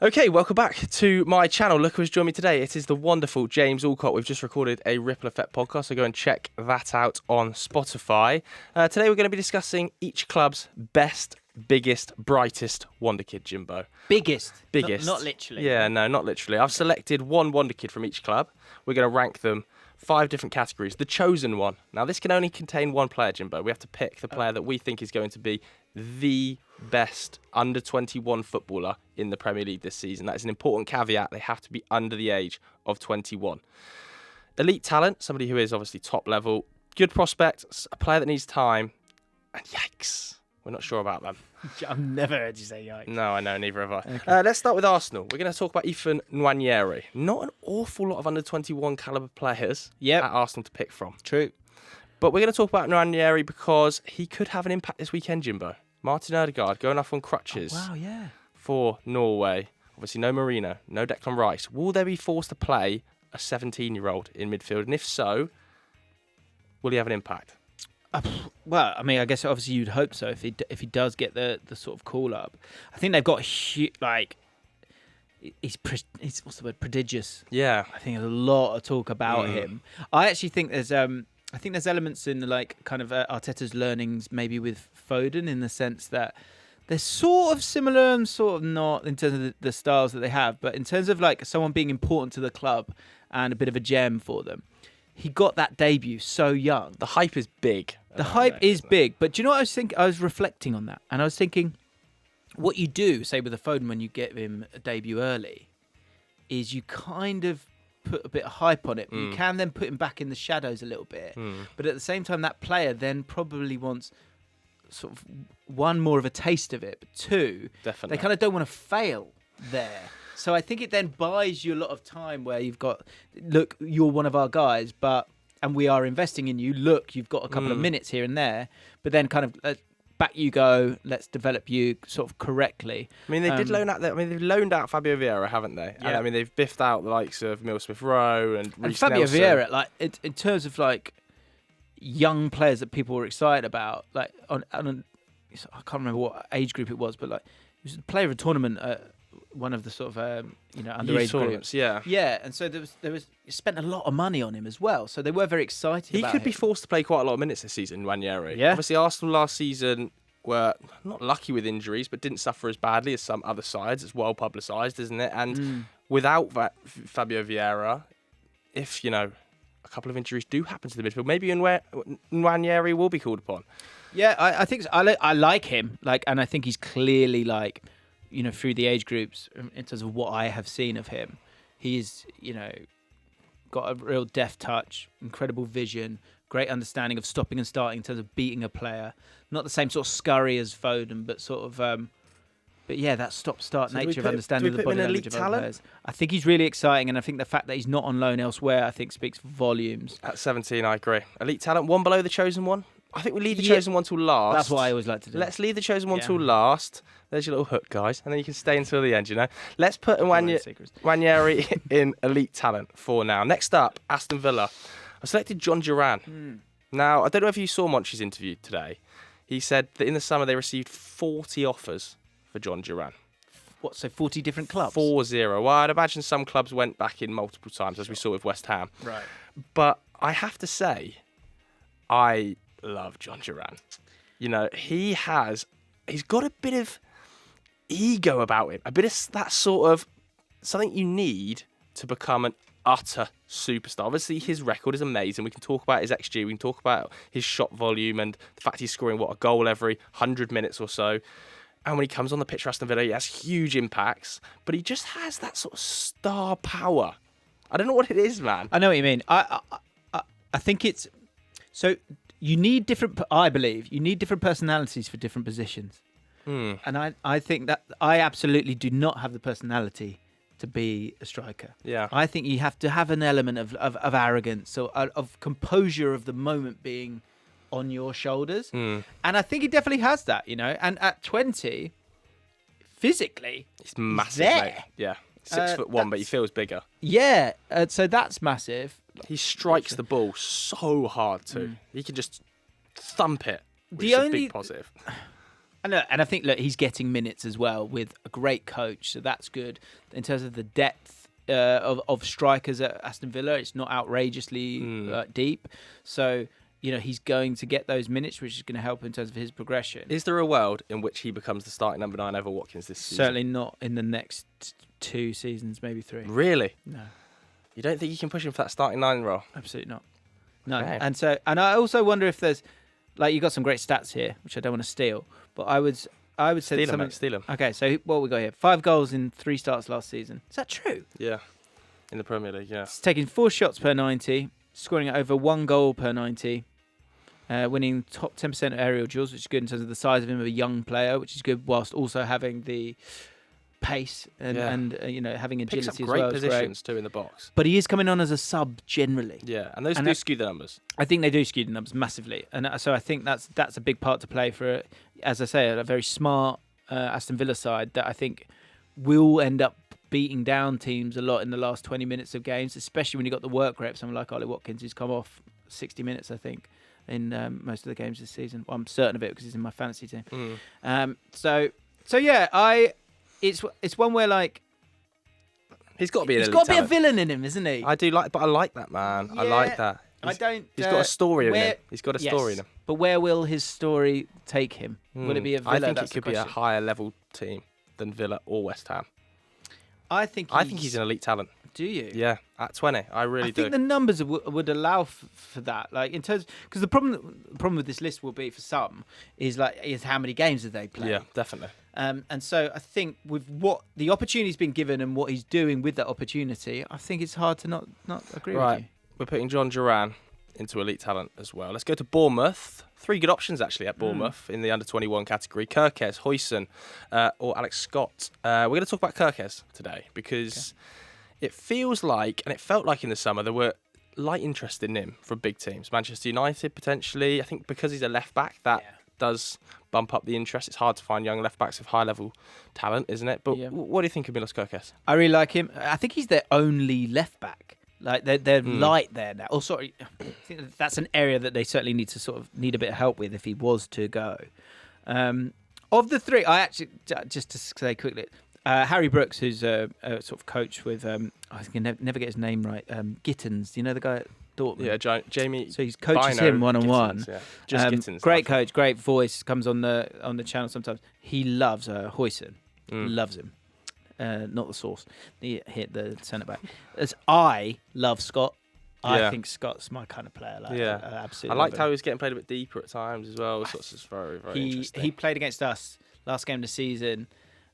Okay, welcome back to my channel. Look who's joined me today. It is the wonderful James Alcott. We've just recorded a Ripple Effect podcast, so go and check that out on Spotify. Today we're going to be discussing each club's best, biggest, brightest Wonderkid, Jimbo. Biggest? Not literally. Yeah, no, not literally. I've selected one Wonderkid from each club. We're going to rank them 5 different categories. The chosen one. Now, this can only contain one player, Jimbo. We have to pick the player that we think is going to be the best under-21 footballer in the Premier League this season. That is an important caveat. They have to be under the age of 21. Elite talent, somebody who is obviously top level, good prospect, a player that needs time, and yikes, we're not sure about them. I've never heard you say yikes. No, I know, neither have I. Okay. Let's start with Arsenal. We're going to talk about Nwaneri. Not an awful lot of under-21 calibre players at Arsenal to pick from. True. But we're going to talk about Nwaneri because he could have an impact this weekend, Jimbo. Martin Odegaard going off on crutches for Norway. Obviously, no Marino, no Declan Rice. Will they be forced to play a 17-year-old in midfield? And if so, will he have an impact? Well, I mean, I guess obviously you'd hope so if he does get the sort of call up. I think they've got he's what's the word, prodigious. Yeah, I think there's a lot of talk about him. I actually think there's elements in kind of Arteta's learnings maybe with Foden in the sense that they're sort of similar and sort of not in terms of the styles that they have, but in terms of like someone being important to the club and a bit of a gem for them. He got that debut so young. the hype is big. The hype is big, but do you know what I was thinking? I was reflecting on that, and I was thinking, what you do, say with a Foden when you get him a debut early, is you kind of put a bit of hype on it. But you can then put him back in the shadows a little bit. But at the same time, that player then probably wants sort of one, more of a taste of it, but two, Definitely. they kind of don't want to fail there. So I think it then buys you a lot of time where you've got, look, you're one of our guys, and we are investing in you. Look, you've got a couple of minutes here and there, but then kind of back you go. Let's develop you sort of correctly. I mean, they did loan out. They've loaned out Fabio Vieira, haven't they? Yeah. And, I mean, they've biffed out the likes of Emile Smith-Rowe and Reece Fabio Nelson. Vieira, like in terms of like young players that people were excited about, like I can't remember what age group it was, but like he was a player of a tournament. One of the sort of underage groups, yeah. and so there was spent a lot of money on him as well. So they were very excited. He about could him. be forced to play quite a lot of minutes this season, Nwaneri. Yeah. Obviously, Arsenal last season were not lucky with injuries, but didn't suffer as badly as some other sides. It's well publicised, isn't it? And without Fabio Vieira, if a couple of injuries do happen to the midfield, maybe Nwaneri will be called upon. Yeah, I think so. I like him, and I think he's clearly through the age groups in terms of what I have seen of him, he's got a real deft touch, incredible vision, great understanding of stopping and starting in terms of beating a player. Not the same sort of scurry as Foden, but sort of, that stop-start nature of understanding the body language of other players. I think he's really exciting, and I think the fact that he's not on loan elsewhere, I think speaks volumes. At 17, I agree. Elite talent, one below the chosen one. I think we leave the chosen one till last. That's what I always like to do. Let's leave the chosen one till last. There's your little hook, guys, and then you can stay until the end. Let's put Nwaneri in elite talent for now. Next up, Aston Villa. I selected Jhon Duran. Now, I don't know if you saw Monchi's interview today. He said that in the summer they received 40 offers for Jhon Duran. What, so 40 different clubs? 4-0. Well, I'd imagine some clubs went back in multiple times, as we saw with West Ham. Right. But I have to say, I love Jhon Duran. He's got a bit of ego about him, a bit of that sort of something you need to become an utter superstar. Obviously, his record is amazing. We can talk about his XG, we can talk about his shot volume and the fact he's scoring, a goal every 100 minutes or so. And when he comes on the pitch for Aston Villa, he has huge impacts, but he just has that sort of star power. I don't know what it is, man. I know what you mean. I think it's... So you need I believe, you need different personalities for different positions. And I think that I absolutely do not have the personality to be a striker. Yeah. I think you have to have an element of arrogance, or of composure of the moment being on your shoulders. And I think he definitely has that, And at 20, physically, he's massive, there. mate. Yeah. 6'1", but he feels bigger. Yeah. So that's massive. He strikes the ball so hard too. He can just thump it, which is a big positive. And I think, look, he's getting minutes as well with a great coach, so that's good. In terms of the depth of strikers at Aston Villa, it's not outrageously deep. So, he's going to get those minutes, which is going to help in terms of his progression. Is there a world in which he becomes the starting number 9 over Watkins this season? Certainly not in the next 2 seasons, maybe 3. Really? No. You don't think you can push him for that starting 9 role? Absolutely not. No. Okay. And I also wonder if there's, like, you got some great stats here, which I don't want to steal, but I would say Steal something. him, steal him. Okay, so what we got here? 5 goals in 3 starts last season. Is that true? Yeah, in the Premier League, yeah. He's taking 4 shots per 90, scoring at over 1 goal per 90, winning top 10% of aerial duels, which is good in terms of the size of him of a young player, which is good, whilst also having the pace and having agility Picks up as great well. positions too in the box. But he is coming on as a sub generally. Yeah, and those do skew the numbers. I think they do skew the numbers massively, and so I think that's a big part to play for, as I say, a very smart Aston Villa side that I think will end up beating down teams a lot in the last 20 minutes of games, especially when you got the work rate. Someone like Ollie Watkins, who's come off 60 minutes, I think, in most of the games this season. Well, I'm certain of it because he's in my fantasy team. So yeah, it's one where, like, he's got to be. He's got to be a villain in him, isn't he? I like that, man. Yeah, I like that. He's got a story in him. He's got a story in him. But where will his story take him? Will it be a Villa? I think That's it could the be a question. higher level team than Villa or West Ham. I think he's an elite talent. Do you? Yeah, at 20, I really do. I think the numbers would allow for that. Like, in terms, because the problem with this list will be for some is how many games have they played? Yeah, definitely. And so I think with what the opportunity's been given and what he's doing with that opportunity, I think it's hard to not agree with you. We're putting Jhon Duran into elite talent as well. Let's go to Bournemouth. 3 good options actually at Bournemouth in the under-21 category. Kirkes, Huijsen, or Alex Scott. We're going to talk about Kirkes today because it feels like, and it felt like in the summer, there were light interest in him from big teams. Manchester United potentially. I think because he's a left-back, that does bump up the interest. It's hard to find young left-backs of high-level talent, isn't it? But what do you think of Milos Kirkes? I really like him. I think he's their only left-back. Like, they're light there now. Oh, sorry. I think that's an area that they certainly need a bit of help with if he was to go. Of the 3, I actually, just to say quickly, Harry Brooks, who's a sort of coach with, I can never get his name right, Gittins. Do you know the guy at Dortmund? Yeah, Jamie. So he coaches Bino him one-on-one. Gittins, yeah. Just Gittins. Great coach, great voice, comes on the channel sometimes. He loves Huijsen. Loves him. Not the source. He hit the centre back. As I love Scott. I think Scott's my kind of player. Absolutely. I liked how he was getting played a bit deeper at times as well. So it's very, very interesting. He played against us last game of the season,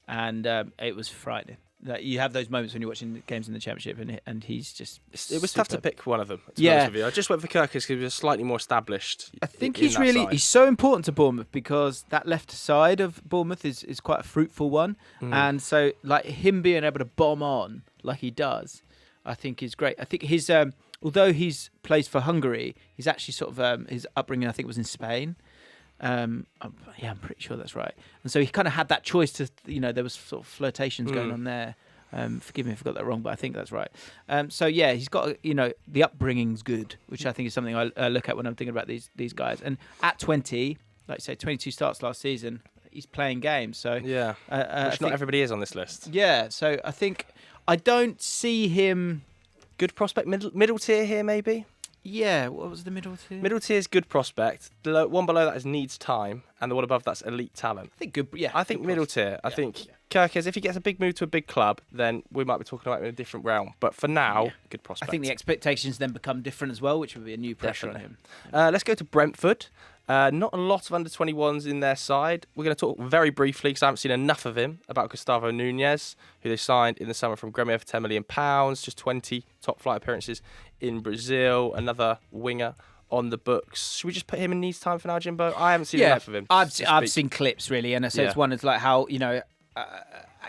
and it was frightening. Like, you have those moments when you're watching games in the Championship, and he's just. It was tough to pick one of them. To be honest with you. I just went for Kirkes because he was slightly more established. I think he's so important to Bournemouth because that left side of Bournemouth is quite a fruitful one, and so like him being able to bomb on like he does, I think is great. I think his although he's plays for Hungary, he's actually sort of his upbringing I think was in Spain. I'm pretty sure that's right. And so he kind of had that choice to, there was sort of flirtations going on there. Forgive me if I got that wrong, but I think that's right. He's got, the upbringing's good, which I think is something I look at when I'm thinking about these guys. And at 20, like you say, 22 starts last season, he's playing games. So which not everybody is on this list. Yeah, so I think I don't see him. Good prospect, middle tier here maybe. Yeah, what was the middle tier? Middle tier is good prospect. The one below that is needs time, and the one above that's elite talent. I think good. Yeah, I think middle tier. I think Kirkes, if he gets a big move to a big club, then we might be talking about him in a different realm. But for now, good prospect. I think the expectations then become different as well, which would be a new pressure on him. Let's go to Brentford. Not a lot of under-21s in their side. We're going to talk very briefly, because I haven't seen enough of him, about Gustavo Nunez, who they signed in the summer from Gremio for £10 million, just 20 top-flight appearances in Brazil, another winger on the books. Should we just put him in needs time for now, Jimbo? I haven't seen enough of him. I've seen clips, really, and so it's one is like how,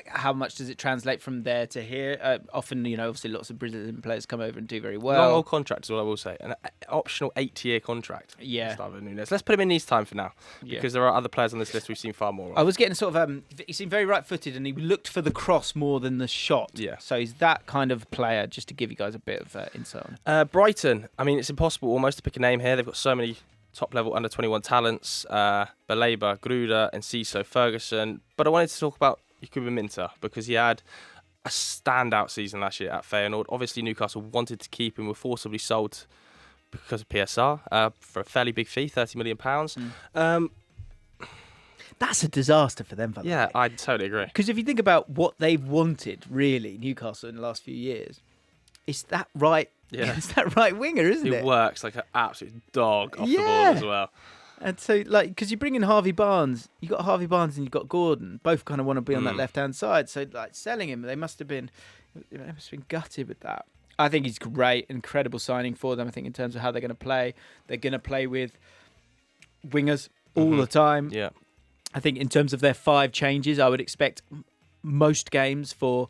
how much does it translate from there to here? Often, obviously lots of Brazilian players come over and do very well. Long old contract is all I will say. An optional 8-year contract. Yeah. Gustavo Nunez. Let's put him in needs time for now, because there are other players on this list we've seen far more of. I was getting sort of, he seemed very right-footed and he looked for the cross more than the shot. Yeah. So he's that kind of player, just to give you guys a bit of insight on. Brighton. I mean, it's impossible almost to pick a name here. They've got so many top-level under-21 talents, Baleba, Gruda, and Enciso, Ferguson. But I wanted to talk about Kobbie Mainoo because he had a standout season last year at Feyenoord. Obviously, Newcastle wanted to keep him, were forcibly sold because of PSR for a fairly big fee, £30 million. That's a disaster for them, by the way. Yeah, I totally agree. Because if you think about what they've wanted, really, Newcastle in the last few years, it's that right. Yeah. It's that right winger, isn't it? He works like an absolute dog off the ball as well. And so, like, because you bring in Harvey Barnes, you got Harvey Barnes and you got Gordon. Both kind of want to be on that left-hand side. So, like, selling him, they must have been gutted with that. I think he's great, incredible signing for them. I think in terms of how they're going to play with wingers all the time. Yeah. I think in terms of their 5 changes, I would expect most games for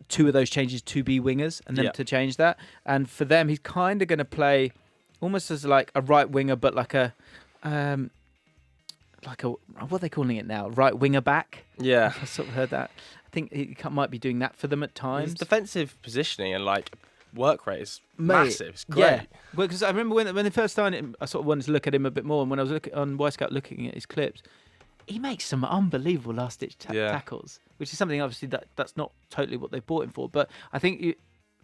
2 of those changes to be wingers and them to change that. And for them, he's kind of going to play almost as like a right winger, but like a what are they calling it now? Right winger back. Yeah, I sort of heard that. I think he might be doing that for them at times. His defensive positioning and like work rate is massive. It's great. Yeah, well, because I remember when they first signed him, I sort of wanted to look at him a bit more. And when I was on Wisecout looking at his clips, he makes some unbelievable last-ditch tackles, which is something obviously that's not totally what they bought him for. But I think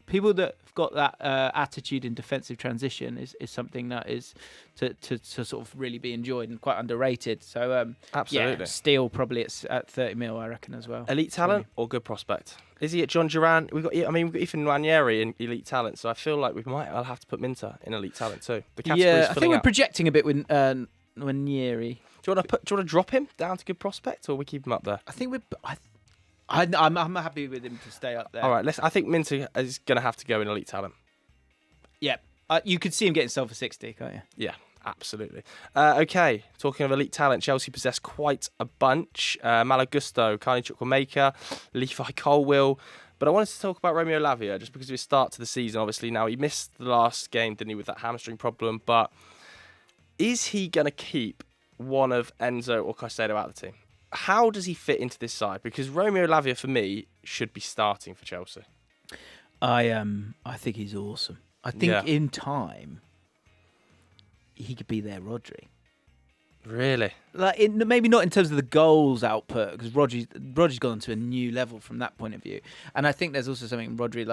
people that have got that attitude in defensive transition is something that is to sort of really be enjoyed and quite underrated. So absolutely, yeah, Steele probably at 30 mil, I reckon, as well. Elite talent or good prospect? Is he at Jhon Duran? We've got even Nwaneri in elite talent. So I feel like I'll have to put Minter in elite talent too. The category's I think we're projecting a bit with Nwaneri. Do you want to drop him down to good prospect, or we keep him up there? I think I'm happy with him to stay up there. All right, I think Minter is going to have to go in elite talent. Yeah, you could see him getting sold for 60, can't you? Yeah, absolutely. Okay, talking of elite talent, Chelsea possess quite a bunch. Malagusto, Carney Chukwuemeka, Levi Colwill. But I wanted to talk about Romeo Lavia just because of his start to the season. Obviously, now he missed the last game, didn't he, with that hamstring problem. But is he going to keep one of Enzo or Caicedo out of the team? How does he fit into this side? Because Romeo Lavia, for me, should be starting for Chelsea. I think he's awesome. I think in time, he could be their Rodri. Really? Like maybe not in terms of the goals output, because Rodri's gone to a new level from that point of view. And I think there's also something Rodri's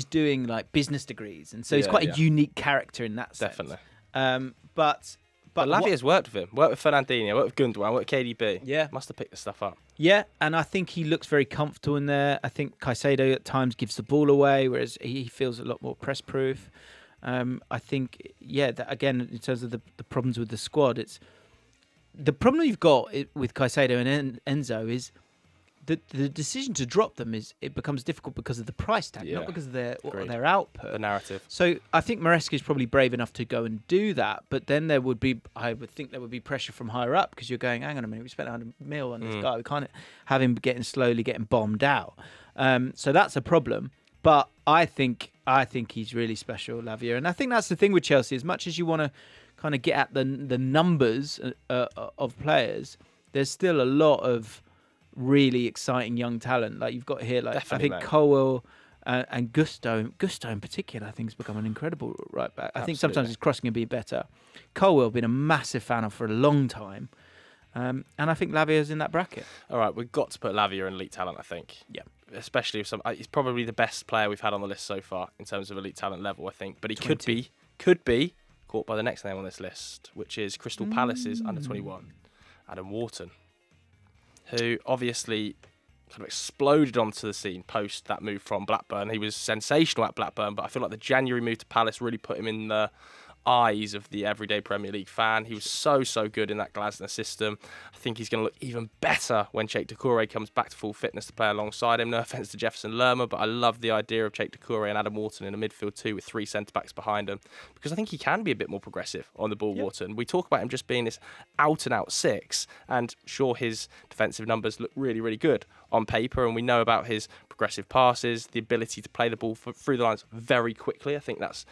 doing like business degrees, and so he's quite a unique character in that sense. Definitely. But Lavia's worked with him. Worked with Fernandinho, worked with Gundogan, worked with KDB. Yeah. Must have picked the stuff up. Yeah, and I think he looks very comfortable in there. I think Caicedo at times gives the ball away, whereas he feels a lot more press-proof. I think, that again, in terms of the problems with the squad, it's the problem you've got with Caicedo and Enzo is the decision to drop them it becomes difficult because of the price tag, not because of their output. The narrative. So I think Maresca is probably brave enough to go and do that, but then I would think there would be pressure from higher up because you're going, hang on a minute, we spent 100 mil on this guy, we can't have him slowly getting bombed out. So that's a problem. But I think he's really special, Lavia, and I think that's the thing with Chelsea. As much as you want to kind of get at the numbers of players, there's still a lot of really exciting young talent. Like you've got here, like Definitely, I think Colwill and Gusto in particular, I think has become an incredible right back. I think sometimes his crossing can be better. Colwill, been a massive fan of for a long time, and I think Lavia's in that bracket. All right, we've got to put Lavia in elite talent, I think. Yeah. Especially if he's probably the best player we've had on the list so far in terms of elite talent level, I think. But he could be caught by the next name on this list, which is Crystal Palace's under-21, Adam Wharton, who obviously kind of exploded onto the scene post that move from Blackburn. He was sensational at Blackburn, but I feel like the January move to Palace really put him in the eyes of the everyday Premier League fan. He was so good in that Glasner system. I think he's going to look even better when Cheikh Doucouré comes back to full fitness to play alongside him. No offence to Jefferson Lerma, but I love the idea of Cheikh Doucouré and Adam Wharton in a midfield too with 3 centre-backs behind him, because I think he can be a bit more progressive on the ball, Wharton. We talk about him just being this out-and-out 6, and sure, his defensive numbers look really, really good on paper, and we know about his progressive passes, the ability to play the ball through the lines very quickly. I think that's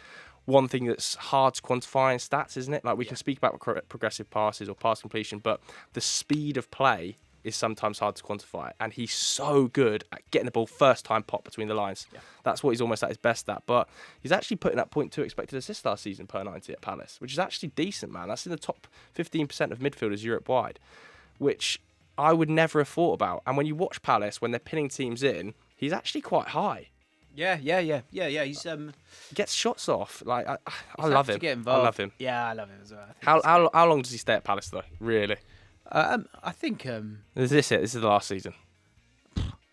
one thing that's hard to quantify in stats, isn't it? Like we can speak about progressive passes or pass completion, but the speed of play is sometimes hard to quantify. And he's so good at getting the ball first time pop between the lines. Yeah. That's what he's almost at his best at. But he's actually putting up 0.2 expected assists last season per 90 at Palace, which is actually decent, man. That's in the top 15% of midfielders Europe-wide, which I would never have thought about. And when you watch Palace, when they're pinning teams in, he's actually quite high. Yeah. He's gets shots off. Like I love him. To get involved. I love him. Yeah, I love him as well. How long does he stay at Palace though? Really? I think. Is this it? This is the last season.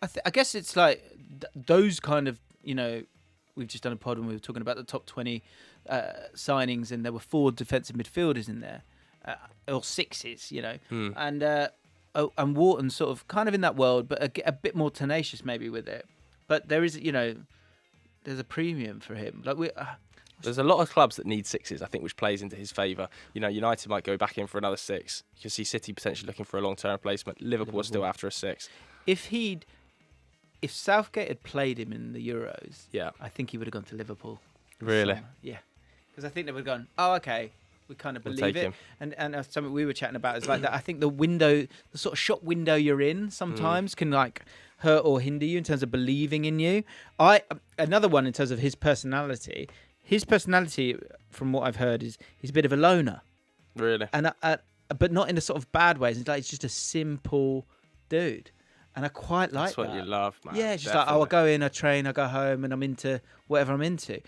I guess it's like those kind of, we've just done a pod and we were talking about the top 20 signings, and there were 4 defensive midfielders in there, or 6s, and Wharton sort of kind of in that world, but a bit more tenacious maybe with it. But there is, there's a premium for him. Like there's a lot of clubs that need 6s, I think, which plays into his favour. United might go back in for another 6. You can see City potentially looking for a long-term replacement. Liverpool are still after a 6. If Southgate had played him in the Euros, I think he would have gone to Liverpool. Really? Yeah. Because I think they would have gone, oh, okay, we kind of believe it. And something we were chatting about is like that. I think the sort of shop window you're in sometimes can like hurt or hinder you in terms of believing in you. Another one in terms of his personality. His personality, from what I've heard, is he's a bit of a loner. Really? And but not in a sort of bad way. It's like he's just a simple dude. And I quite like that. That's what you love, man. Yeah, it's just like, I go in, I train, I go home, and I'm into whatever I'm into.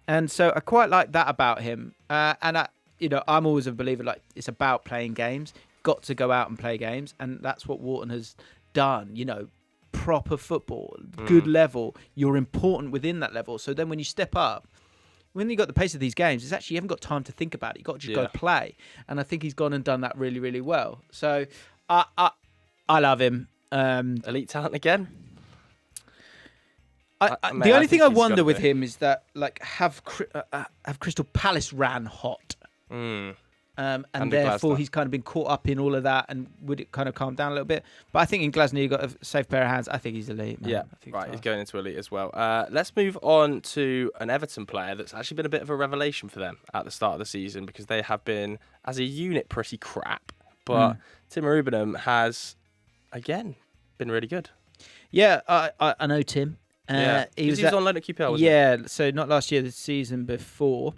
And so I quite like that about him. And I'm always a believer, like, it's about playing games. Got to go out and play games. And that's what Wharton has done, proper football, good level. You're important within that level. So then when you step up, when you got the pace of these games, it's actually, you haven't got time to think about it. You've got to just go play. And I think he's gone and done that really, really well. So I love him. Elite talent again? The only thing I wonder with him is that, like, have Crystal Palace ran hot. And therefore he's kind of been caught up in all of that, and would it kind of calm down a little bit? But I think in Glasgow you've got a safe pair of hands. I think he's elite, man. Yeah, right, he's going into elite as well. Let's move on to an Everton player that's actually been a bit of a revelation for them at the start of the season, because they have been, as a unit, pretty crap. But Tim Rubenham has, again, been really good. Yeah, I know Tim. He was on loan at QPR, wasn't he? Yeah, so not last year, the season before.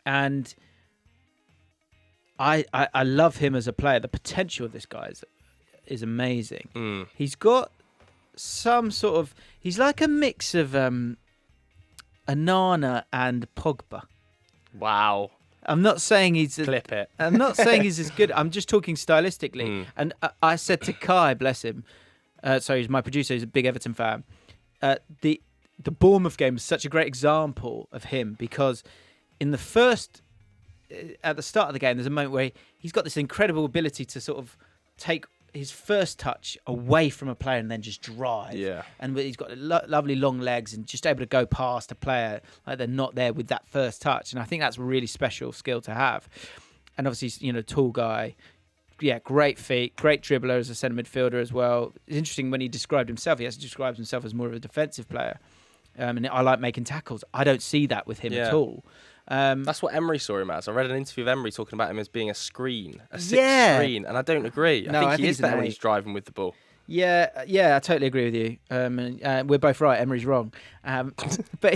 And I love him as a player. The potential of this guy is amazing. He's got some sort of... He's like a mix of Onana and Pogba. Wow. I'm not saying he's... Clip it. I'm not saying he's as good. I'm just talking stylistically. And I said to Kai, bless him, sorry, he's my producer, he's a big Everton fan, the Bournemouth game is such a great example of him, because in the first... At the start of the game, there's a moment where he's got this incredible ability to sort of take his first touch away from a player and then just drive. Yeah. And he's got lovely long legs and just able to go past a player like they're not there with that first touch. And I think that's a really special skill to have. And obviously, tall guy. Yeah, great feet, great dribbler as a centre midfielder as well. It's interesting when he described himself. He actually describes himself as more of a defensive player. And I like making tackles. I don't see that with him at all. That's what Emery saw him as. I read an interview of Emery talking about him as being a screen, a sixth screen, and I don't agree. I think he is better when he's driving with the ball. Yeah, I totally agree with you. We're both right. Emery's wrong. But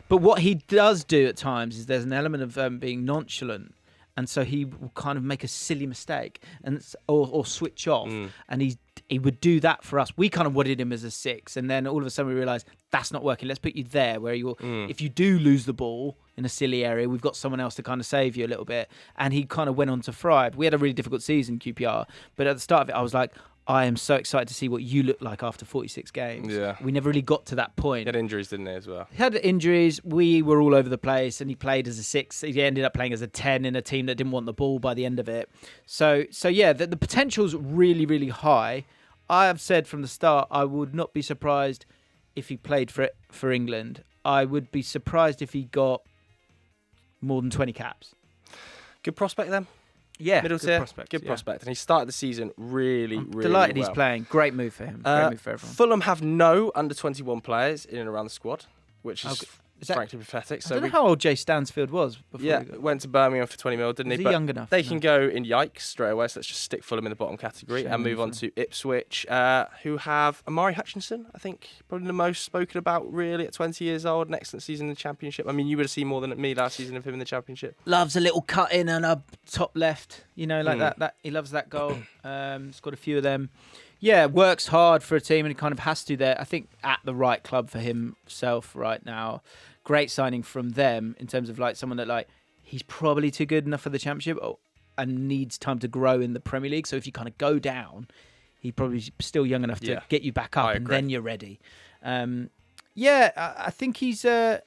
what he does do at times is there's an element of being nonchalant, and so he will kind of make a silly mistake or switch off, and he would do that for us. We kind of wanted him as a 6, and then all of a sudden we realised that's not working. Let's put you there where you, if you do lose the ball in a silly area, we've got someone else to kind of save you a little bit. And he kind of went on to thrive. We had a really difficult season, QPR, but at the start of it, I was like, I am so excited to see what you look like after 46 games. Yeah. We never really got to that point. He had injuries, didn't he, as well? He had injuries. We were all over the place, and he played as a 6. He ended up playing as a 10 in a team that didn't want the ball by the end of it. So yeah, the potential's really, really high. I have said from the start, I would not be surprised if he played for England. I would be surprised if he got more than 20 caps. Good prospect then? Yeah, middle tier. Good prospect. And he started the season really, really delighted well. He's playing. Great move for him. Great move for everyone. Fulham have no under-21 players in and around the squad, which is frankly pathetic. I So don't know how old Jay Stansfield was before. yeah, he got, went to Birmingham for 20 mil, didn't was he? he But young enough? they No. can go in yikes straight away. So let's just stick Fulham in the bottom category Shame and on move on Fulham. to Ipswich, who have Amari Hutchinson. I think probably the most spoken about really at 20 years old. An excellent season in the Championship. I mean, you would have seen more than me last season of him in the Championship. Loves a little cut in and a top left, like that. He loves that goal. Scored a few of them. Yeah, works hard for a team and he kind of has to there. I think at the right club for himself right now. Great signing from them in terms of like someone that like he's probably too good enough for the Championship and needs time to grow in the Premier League. So if you kind of go down, he's probably still young enough to get you back up and then you're ready. I think he sort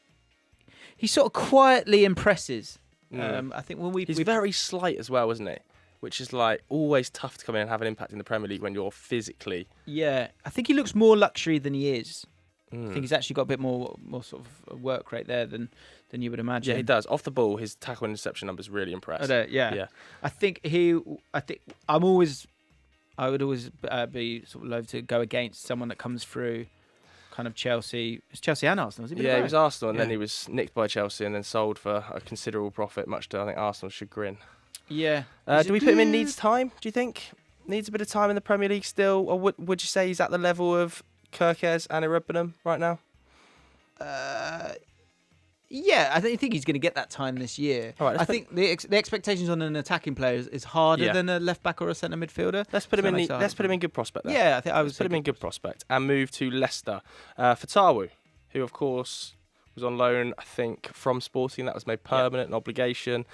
of quietly impresses. I think when he's very slight as well, isn't he? Which is like always tough to come in and have an impact in the Premier League when you're physically. Yeah, I think he looks more luxury than he is. I think he's actually got a bit more sort of work rate there than you would imagine. Yeah, he does. Off the ball, his tackle and interception numbers really impress. Yeah. I would always be sort of loath to go against someone that comes through kind of Chelsea. It's Chelsea and Arsenal, was he? Yeah, he was Arsenal and then he was nicked by Chelsea and then sold for a considerable profit, much to I think Arsenal's chagrin. Yeah. Do we put him in needs time, do you think? Needs a bit of time in the Premier League still? Or would you say he's at the level of Kirkes and Iribunum right now? Yeah, I think he's going to get that time this year. All right, I think the expectations on an attacking player is harder than a left back or a centre midfielder. Let's put him in. Let's put him in good prospect. Then. Yeah, I think I would put him in good prospect and move to Leicester for Tawu, who of course was on loan, I think, from Sporting. That was made permanent, an obligation.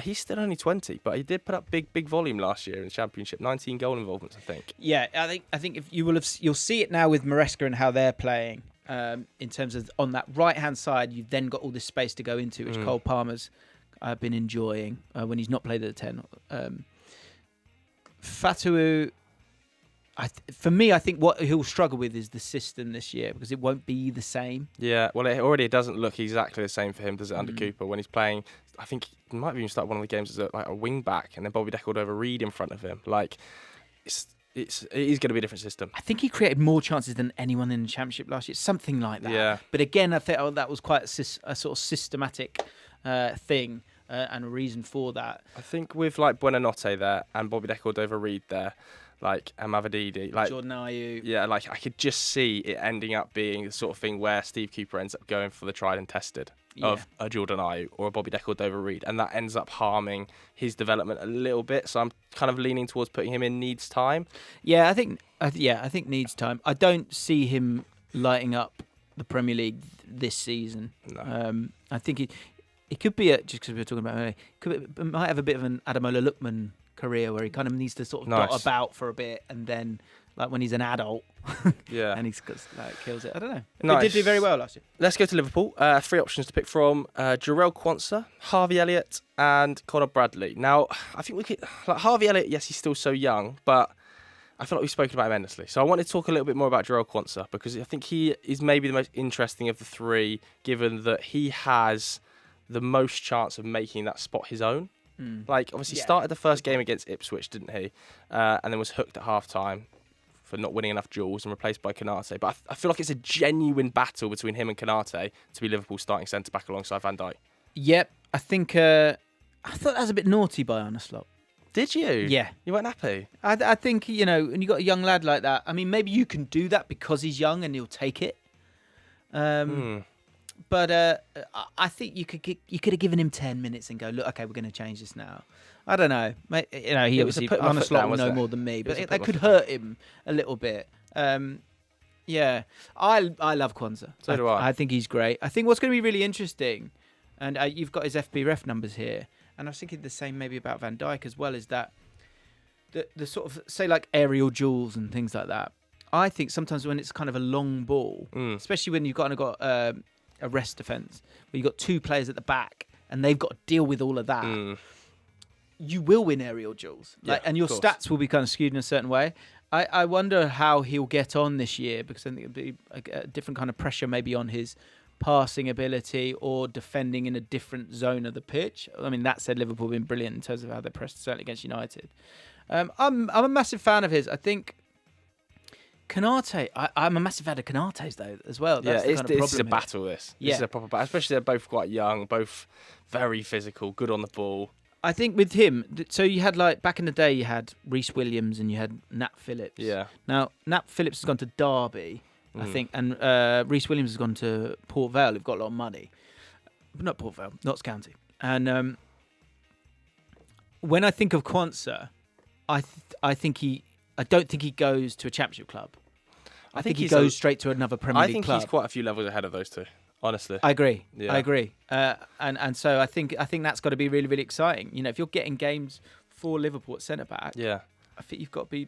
He's still only 20, but he did put up big volume last year in the Championship. 19 goal involvements, I think. Yeah, I think if you'll see it now with Maresca and how they're playing. In terms of on that right-hand side, you've then got all this space to go into, which Cole Palmer's been enjoying when he's not played at the 10. Fatawu, for me, I think what he'll struggle with is the system this year because it won't be the same. Yeah, well, it already doesn't look exactly the same for him, does it, under Cooper? When he's playing, I think he might have even started one of the games as a wing-back and then Bobby Deckled over Reed in front of him. Like, it is going to be a different system. I think he created more chances than anyone in the Championship last year, something like that. Yeah. But again, I think that was quite a sort of systematic thing and a reason for that. I think with like Buonanotte there and Bobby Deckled over Reed there, like Amavadidi, like Jordan Ayew. Yeah, like I could just see it ending up being the sort of thing where Steve Cooper ends up going for the tried and tested of a Jordan Ayew or a Bobby Deckled over Reed, and that ends up harming his development a little bit. So I'm kind of leaning towards putting him in needs time. Yeah, I think needs time. I don't see him lighting up the Premier League this season. No. I think it could be just because we were talking about it might have a bit of an Ademola Lookman career where he kind of needs to sort of dot about for a bit and then like when he's an adult and he's like kills it. I don't know. Nice. He did do very well last year. Let's go to Liverpool. 3 options to pick from: Jarell Quansah, Harvey Elliott, and Conor Bradley. Now, I think we could Harvey Elliott. Yes, he's still so young, but I feel like we've spoken about him endlessly. So I wanted to talk a little bit more about Jarell Quansah because I think he is maybe the most interesting of the three, given that he has the most chance of making that spot his own. Like, obviously, he started the first game against Ipswich, didn't he? And then was hooked at half-time for not winning enough duels and replaced by Konate. But I feel like it's a genuine battle between him and Konate to be Liverpool's starting centre-back alongside Van Dijk. Yep. I think I thought that was a bit naughty by Arne Slot. Did you? Yeah. You weren't happy? I think, when you got a young lad like that, I mean, maybe you can do that because he's young and he'll take it. But I think you could have given him 10 minutes and go, look, okay, we're going to change this now. I don't know. He obviously on a slot will know more than me, but that could hurt him a little bit. Yeah, I love Quansah. So do I. I think he's great. I think what's going to be really interesting, and you've got his FBref numbers here, and I was thinking the same maybe about Van Dijk as well, is that the sort of, say, like aerial duels and things like that. I think sometimes when it's kind of a long ball, especially when you've got a rest defence, where you've got two players at the back and they've got to deal with all of that, you will win aerial duels. And your stats will be kind of skewed in a certain way. I wonder how he'll get on this year because I think it'll be a different kind of pressure maybe on his passing ability or defending in a different zone of the pitch. I mean, that said, Liverpool have been brilliant in terms of how they pressed, certainly against United. I'm a massive fan of his. I think Kanate. I'm a massive fan of Kanate's though as well. That's the kind of this is a problem here. battle. This is a proper battle. Especially they're both quite young, both very physical, good on the ball. I think with him, so you had like back in the day, you had Reece Williams and you had Nat Phillips. Yeah. Now Nat Phillips has gone to Derby, I think, and Reece Williams has gone to Port Vale, who've got a lot of money. Not Port Vale, Notts County. And when I think of Quansah, I don't think he goes to a Championship club. I think he goes straight to another Premier League club. I think he's quite a few levels ahead of those two. Honestly, I agree. Yeah. I agree. And so I think that's got to be really, really exciting. You know, if you're getting games for Liverpool at centre back, I think you've got to be.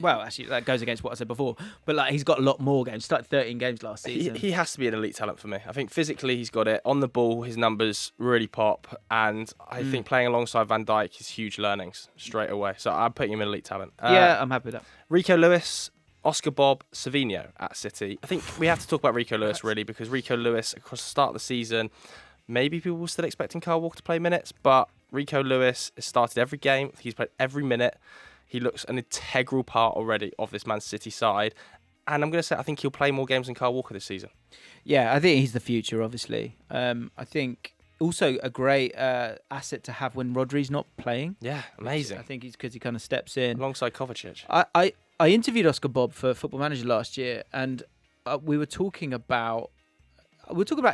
Well, actually, that goes against what I said before. But like, he's got a lot more games. Started 13 games last season. He has to be an elite talent for me. I think physically he's got it. On the ball, his numbers really pop, and I think playing alongside Van Dijk is huge learnings straight away. So I'm putting him in elite talent. Yeah, I'm happy with that. Rico Lewis. Oscar Bob Savino at City. I think we have to talk about Rico Lewis really, because Rico Lewis across the start of the season, maybe people were still expecting Kyle Walker to play minutes, but Rico Lewis has started every game. He's played every minute. He looks an integral part already of this Man City side. And I'm going to say I think he'll play more games than Kyle Walker this season. Yeah, I think he's the future, obviously. I think also a great asset to have when Rodri's not playing. Yeah, amazing. I think he's because he kind of steps in. Alongside Kovacic. I interviewed Oscar Bob for Football Manager last year, and we were talking about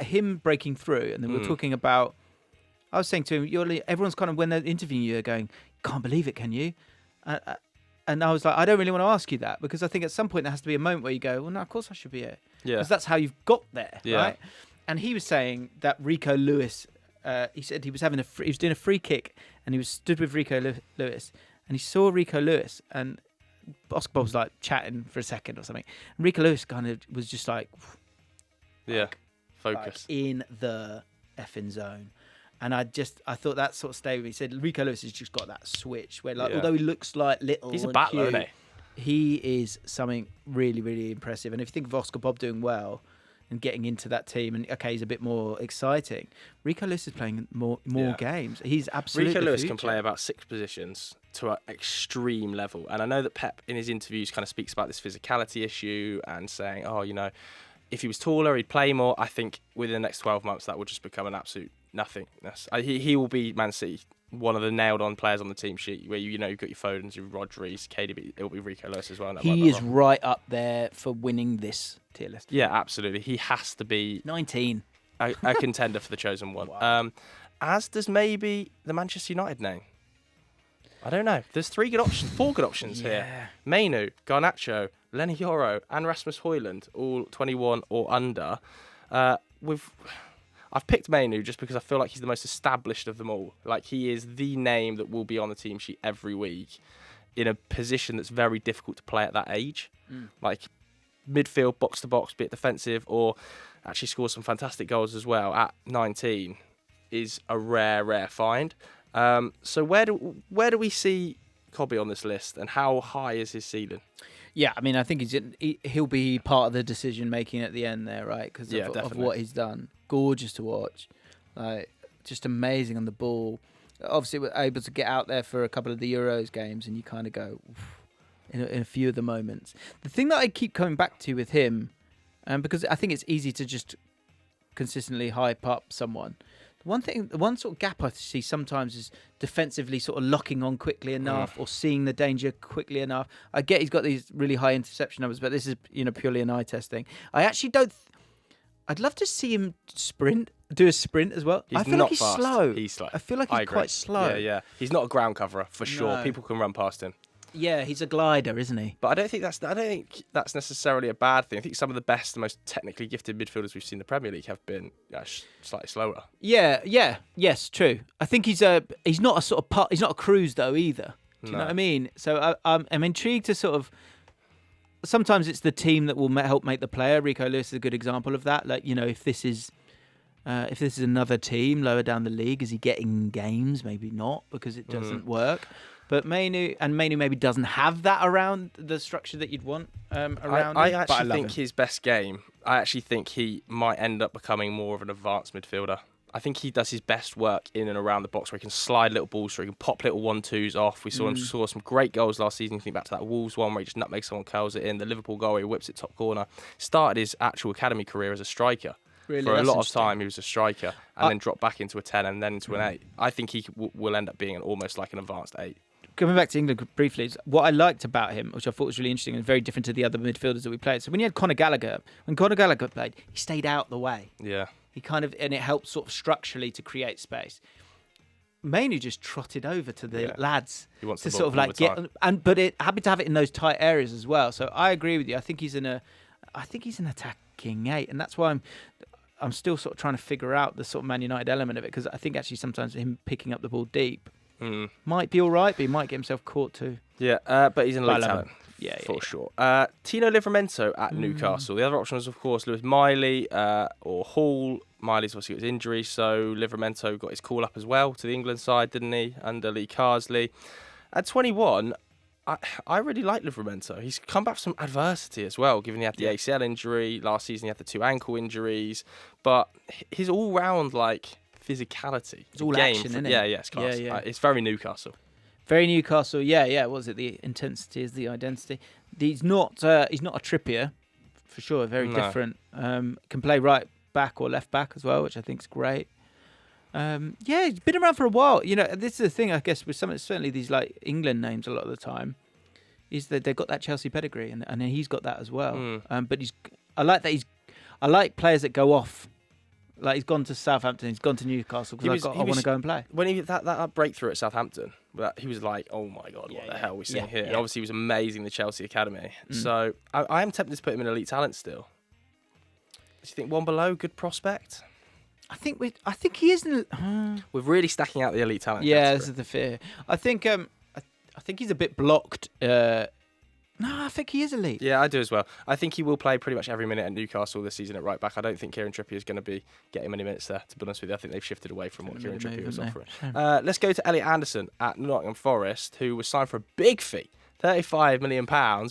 him breaking through, and then we were talking about. I was saying to him, everyone's kind of when they're interviewing you, they're going, "Can't believe it, can you?" And I was like, I don't really want to ask you that, because I think at some point there has to be a moment where you go, "Well, no, of course I should be here," because that's how you've got there, right? And he was saying that Rico Lewis, he said he was he was doing a free kick, and he was stood with Rico Lewis, and he saw Rico Lewis and. Oscar Bob was like chatting for a second or something. And Rico Lewis kind of was just like, focus in the effing zone. And I thought that sort of stayed with me. He said Rico Lewis has just got that switch where, like, although he looks like little, he's a battler, isn't he is something really, really impressive. And if you think of Oscar Bob doing well and getting into that team, and okay, he's a bit more exciting. Rico Lewis is playing more games. He's absolutely Rico Lewis future. can play about 6 positions to an extreme level, and I know that Pep in his interviews kind of speaks about this physicality issue and saying, if he was taller, he'd play more. I think within the next 12 months that will just become an absolute nothingness. He will be Man City, one of the nailed-on players on the team sheet, where you've got your Fodens, your Rodri's, KDB. It'll be Rico Lewis as well. He is right up there for winning this tier list. Yeah, absolutely. He has to be 19, a contender for the chosen one. Wow. As does maybe the Manchester United name. I don't know. There's 4 good options here. Mainoo, Garnacho, Lenny Yoro, and Rasmus Højlund, all 21 or under. I've picked Mainoo just because I feel like he's the most established of them all. Like, he is the name that will be on the team sheet every week in a position that's very difficult to play at that age. Like, midfield, box to box, be it defensive, or actually score some fantastic goals as well at 19 is a rare find. So where do we see Kobbie on this list, and how high is his ceiling? Yeah, I mean, I think he'll be part of the decision making at the end there, right? Because of what he's done. Gorgeous to watch, just amazing on the ball. Obviously, we're able to get out there for a couple of the Euros games, and you kind of go in a few of the moments. The thing that I keep coming back to with him, because I think it's easy to just consistently hype up someone. The one sort of gap I see sometimes is defensively sort of locking on quickly enough or seeing the danger quickly enough. I get he's got these really high interception numbers, but this is purely an eye test thing. I actually don't. I'd love to see him do a sprint as well. I feel like he's fast. slow. He's slow. I feel like he's quite slow. Yeah. He's not a ground coverer for sure. No. People can run past him. Yeah, he's a glider, isn't he? But I don't think that's necessarily a bad thing. I think some of the best, the most technically gifted midfielders we've seen in the Premier League have been slightly slower. Yes, true. I think he's not a sort of he's not a cruise though either. Do you know what I mean? So I'm intrigued to sort of. Sometimes it's the team that will help make the player. Rico Lewis is a good example of that. Like, if this is another team lower down the league, is he getting games? Maybe not, because it doesn't work. But Mainoo maybe doesn't have that around the structure that you'd want around him. I actually think his best game, I actually think he might end up becoming more of an advanced midfielder. I think he does his best work in and around the box where he can slide little balls through, he can pop little 1-2s off. We saw him score some great goals last season. Think back to that Wolves one where he just nutmegs someone, curls it in. The Liverpool goal where he whips it top corner. Started his actual academy career as a striker. Really? For a lot of time, he was a striker and then dropped back into a 10 and then into an 8. I think he will end up being almost like an advanced 8. Coming back to England briefly, what I liked about him, which I thought was really interesting and very different to the other midfielders that we played. So when you had Conor Gallagher played, he stayed out the way. Yeah. He and it helped sort of structurally to create space. Mainoo just trotted over to the lads He wants to the sort of ball like all the time. but happy to have it in those tight areas as well. So I agree with you. I think he's an attacking 8, and that's why I'm still sort of trying to figure out the sort of Man United element of it, because I think actually sometimes him picking up the ball deep might be all right, but he might get himself caught too. Yeah, but he's an elite talent. For sure. Tino Livramento at Newcastle. The other option was, of course, Lewis Miley or Hall. Miley's obviously got his injury, so Livramento got his call up as well to the England side, didn't he, under Lee Carsley. At 21, I really like Livramento. He's come back from adversity as well, given he had the ACL injury. Last season he had the 2 ankle injuries. But his all-round, physicality. It's all action, isn't it? Yeah, it's class. It's very Newcastle. Very Newcastle, yeah. What was it? The intensity is the identity. He's not a Trippier, for sure. Very different. Can play right back or left back as well, which I think is great. He's been around for a while. You know, this is the thing, I guess, with certainly these England names a lot of the time, is that they've got that Chelsea pedigree, and he's got that as well. But I like players that go off. Like, he's gone to Southampton, he's gone to Newcastle because I want to go and play. When he that breakthrough at Southampton, he was like, oh my God, what the hell are we seeing here? Yeah. Obviously, he was amazing in the Chelsea Academy. So I am tempted to put him in elite talent still. Do you think one below, good prospect? I think he is. We're really stacking out the elite talent. Yeah, this is the fear. I think he's a bit blocked. No, I think he is elite. Yeah, I do as well. I think he will play pretty much every minute at Newcastle this season at right back. I don't think Kieran Trippier is going to be getting many minutes there, to be honest with you. I think they've shifted away from what Kieran Trippier was offering. Let's go to Elliot Anderson at Nottingham Forest, who was signed for a big fee, £35 million,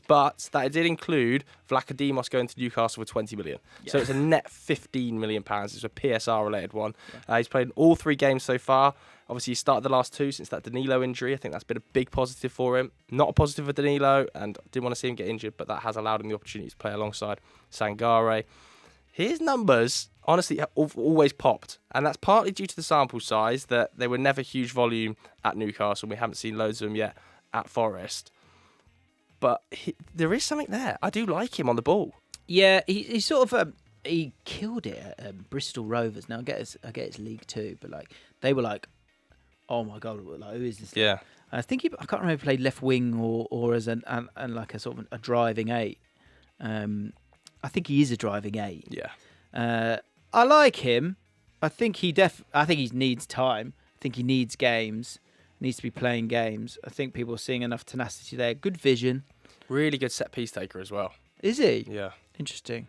but that did include Vlachodimos going to Newcastle for £20 million. Yeah. So it's a net £15 million. It's a PSR-related one. Yeah. He's played in all 3 games so far. Obviously, he started the last 2 since that Danilo injury. I think that's been a big positive for him. Not a positive for Danilo, and didn't want to see him get injured, but that has allowed him the opportunity to play alongside Sangare. His numbers, honestly, have always popped, and that's partly due to the sample size, that they were never huge volume at Newcastle. We haven't seen loads of them yet at Forest. But there is something there. I do like him on the ball. Yeah, he sort of he killed it at Bristol Rovers. Now I get it's League 2, but they were like, oh my God, who is this? Yeah, I think I can't remember if he played left wing or as a sort of a driving 8. I think he is a driving 8. Yeah, I like him. I think he needs time. I think he needs games. Needs to be playing games. I think people are seeing enough tenacity there. Good vision. Really good set piece taker as well. Is he? Yeah. Interesting.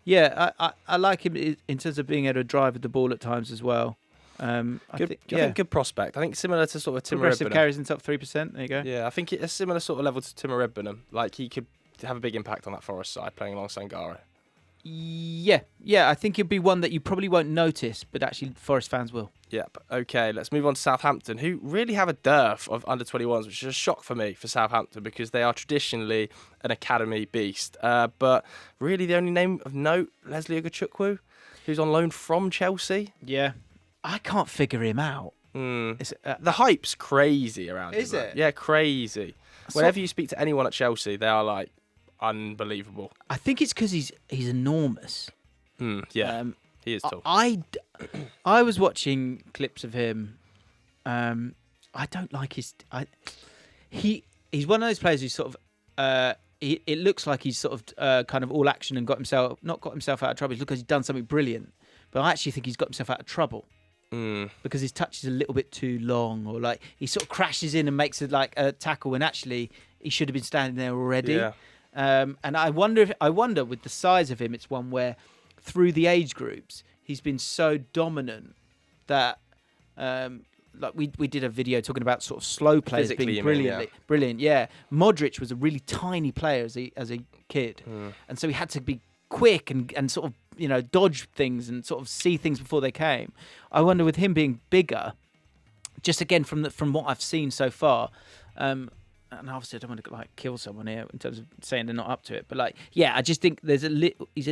Yeah, I like him in terms of being able to drive with the ball at times as well. I think good prospect. I think similar to sort of Timur Progressive Redbunham. carries in top 3%. There you go. Yeah, I think it's a similar sort of level to Timur Redbunham. Like, he could have a big impact on that Forest side playing alongside Sangare. Yeah. I think he'll be one that you probably won't notice, but actually Forest fans will. Yep. Okay, let's move on to Southampton, who really have a dearth of under-21s, which is a shock for me for Southampton because they are traditionally an academy beast. But really the only name of note, Leslie Ogachukwu, who's on loan from Chelsea. Yeah. I can't figure him out. The hype's crazy around him. Is it? Yeah, crazy. Whenever you speak to anyone at Chelsea, they are like, unbelievable. I think it's because he's enormous. Yeah, he is tall. I was watching clips of him. I don't like his. He's one of those players who sort of. It looks like he's sort of kind of all action and not got himself out of trouble. It looks like he's done something brilliant, but I actually think he's got himself out of trouble. Because his touch is a little bit too long, or like he sort of crashes in and makes it like a tackle when actually he should have been standing there already. Yeah. And I wonder with the size of him, it's one where through the age groups he's been so dominant that like we did a video talking about sort of slow players being brilliant. Yeah, Modric was a really tiny player as a kid, and so he had to be quick and sort of dodge things and sort of see things before they came. I wonder with him being bigger, just again from what I've seen so far, and obviously I don't want to kill someone here in terms of saying they're not up to it, but I just think he's a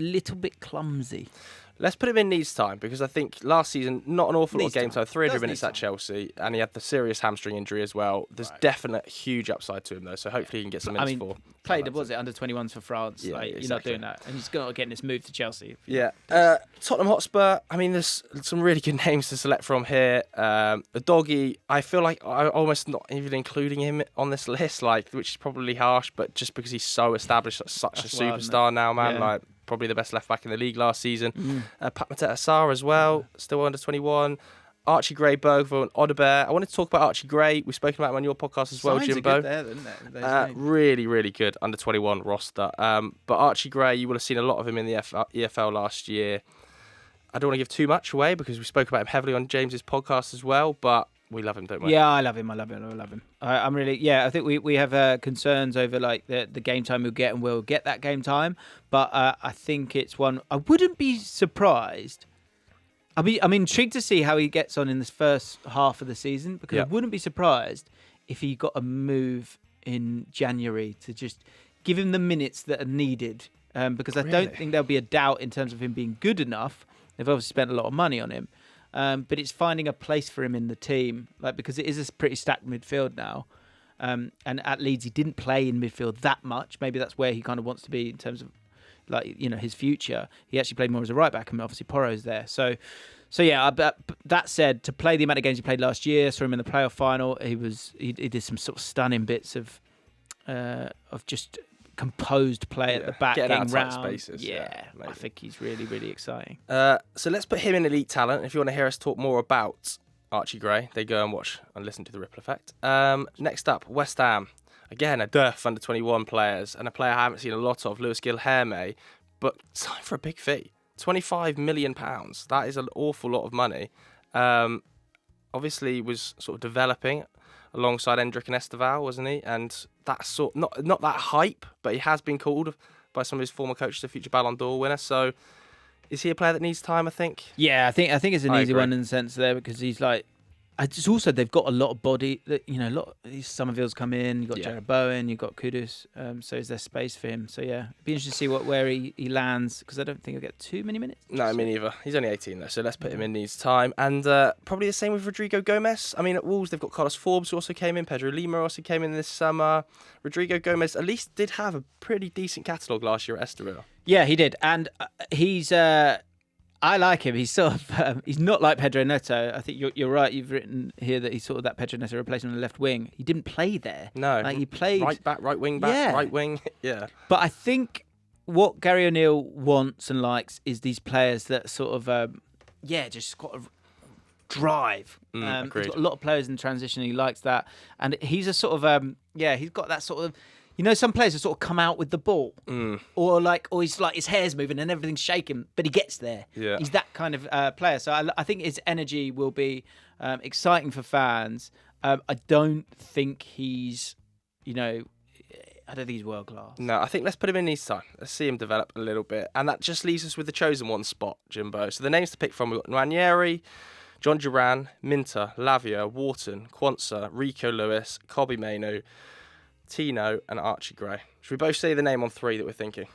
little bit clumsy. Let's put him in needs time, because I think last season, not an awful lot of game time, 300 minutes at Chelsea, and he had the serious hamstring injury as well. There's definite huge upside to him, though, so hopefully he can get some minutes for. Played, was it, under 21s for France? Yeah, exactly. You're not doing that. And he's got to get this move to Chelsea. Yeah. Tottenham Hotspur, I mean, there's some really good names to select from here. The doggy, I feel like I'm almost not even including him on this list, which is probably harsh, but just because he's so established, such a superstar now, man. Yeah. Probably the best left back in the league last season. Pat Mateta Sarr as well, still under 21. Archie Gray, Bergville, and Odobert. I wanted to talk about Archie Gray. We've spoken about him on your podcast as well, Jimbo. Really, really good under 21 roster. But Archie Gray, you will have seen a lot of him in the EFL last year. I don't want to give too much away because we spoke about him heavily on James's podcast as well, but we love him, don't we? Yeah, I love him. I'm really, I think we have concerns over the game time we'll get, and we'll get that game time. But I think it's one I wouldn't be surprised. I'm intrigued to see how he gets on in this first half of the season, because I wouldn't be surprised if he got a move in January to just give him the minutes that are needed. Because I don't think there'll be a doubt in terms of him being good enough. They've obviously spent a lot of money on him. But it's finding a place for him in the team, because it is a pretty stacked midfield now. And at Leeds, he didn't play in midfield that much. Maybe that's where he kind of wants to be in terms of his future. He actually played more as a right back, and obviously Porro's there. So yeah. But that said, to play the amount of games he played last year, saw him in the playoff final. He did some sort of stunning bits of just composed play at the back, getting round spaces. I think he's really, really exciting. So let's put him in elite talent. If you want to hear us talk more about Archie Gray, they go and watch and listen to The Ripple Effect. Next up, West Ham. Again, a dearth under 21 players, and a player I haven't seen a lot of, Lewis Gilherme, but signed for a big fee. £25 million. That is an awful lot of money. Obviously, was sort of developing alongside Endrick and Esteval, wasn't he? And that's not that hype, but he has been called by some of his former coaches a future Ballon d'Or winner. So, is he a player that needs time? I think. Yeah, I think it's an easy one in the sense there, because he's it's also they've got a lot of body. A lot of these Somerville's come in. You've got Jared Bowen. You've got Kudus. So is there space for him? So yeah, it'd be interesting to see where he lands, because I don't think he'll get too many minutes. No, me neither. He's only 18 though, so let's put him in needs time. And probably the same with Rodrigo Gomez. I mean, at Wolves they've got Carlos Forbes, who also came in. Pedro Lima also came in this summer. Rodrigo Gomez at least did have a pretty decent catalogue last year at Estoril. Yeah, he did, and he's. I like him. He's sort of he's not like Pedro Neto. I think you're right. You've written here that he's sort of that Pedro Neto replacement on the left wing. He didn't play there. No, he played right back, right wing back, right wing. Yeah. But I think what Gary O'Neill wants and likes is these players that sort of just got a drive. He's got a lot of players in transition. He likes that, and he's a sort of he's got that sort of. Some players that sort of come out with the ball, or he's his hair's moving and everything's shaking, but he gets there. Yeah. He's that kind of player. So I think his energy will be exciting for fans. I don't think he's, I don't think he's world class. No, I think let's put him in needs time. Let's see him develop a little bit, and that just leaves us with the chosen one spot, Jimbo. So the names to pick from: we've got Nwaneri, Jhon Duran, Minter, Lavia, Wharton, Quansah, Rico Lewis, Kobbie Mainoo, Tino and Archie Gray. Should we both say the name on three that we're thinking?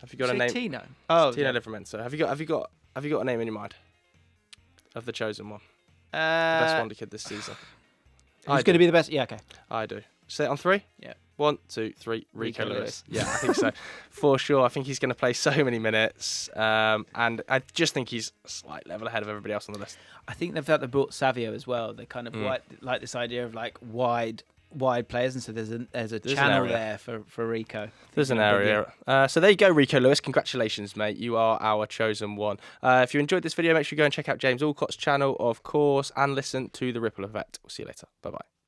Have you got a name? Tino. Tino Livramento. Have you got a name in your mind of the chosen one? The best Wonderkid this season. Who's going to be the best? Yeah, okay. I do. Say it on three? Yeah. 1, 2, 3. Rico Lewis. Yeah, I think so. For sure. I think he's going to play so many minutes. And I just think he's a slight level ahead of everybody else on the list. I think the fact they brought Savio as well. They kind of like this idea of wide players, and so there's a channel there for Rico. There's an area. So there you go, Rico Lewis. Congratulations, mate. You are our chosen one. If you enjoyed this video, make sure you go and check out James Alcott's channel, of course, and listen to The Ripple Effect. We'll see you later. Bye-bye.